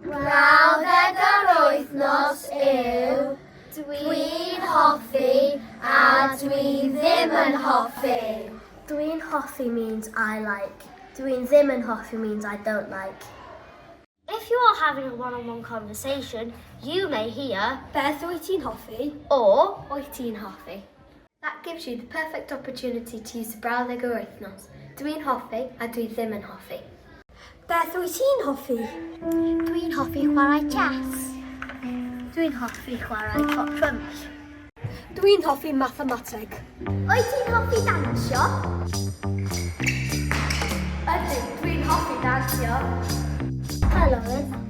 Brawddeg yr wythnos yw dwi'n hoffi a dwi ddim yn hoffi. Dwi'n hoffi means I like. Dwi'n ddim yn hoffi means I don't like. If you are having a one-on-one conversation, you may hear Beth wyt ti'n hoffi? or wyt ti'n hoffi. That gives you the perfect opportunity to use the brawddeg yr wythnos. Dwi'n hoffi a dwi ddim yn hoffi. Beth wyt ti'n hoffi? Dwi'n hoffi chwarae chess. Dwi'n hoffi chwarae top trumps. Dwi'n hoffi mathemateg. Wyt ti'n hoffi dansio? Ydw, dwi'n hoffi dansio. Helo,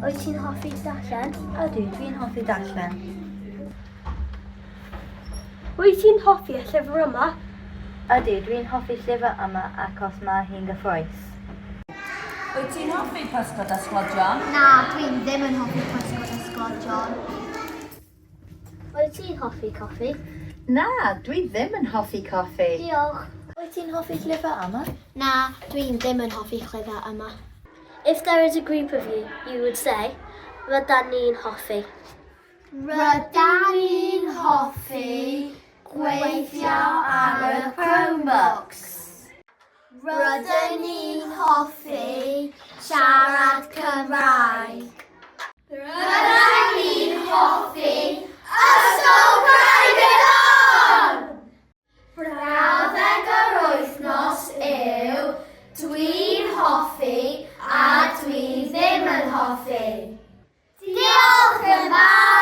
wyt ti'n hoffi darllen? Ydw, dwi'n hoffi darllen. Wyt ti'n hoffi y llyfr yma? Ydw, dwi'n hoffi llyfr yma achos mae hi'n gyffrous. Wyt ti'n hoffi pysgod ysgodion? Na, dwi'n ddim yn hoffi pysgod ysgodion. Wyt ti'n hoffi coffi? Na, dwi ddim yn hoffi coffi. Diolch. Wyt ti'n hoffi llyfr yma? Na, dwi'n ddim yn hoffi llyfr yma. If there is a group of you, you would say, rydyn ni'n hoffi. Rydyn ni'n hoffi gweithio ar y Chromebooks. Rydyn ni'n hoffi siarad Cymraeg. Rydyn ni'n hoffi ysgol private on! Brawddeg yr wythnos yw dwi'n hoffi a dwi ddim yn hoffi. Diolch yn fawr!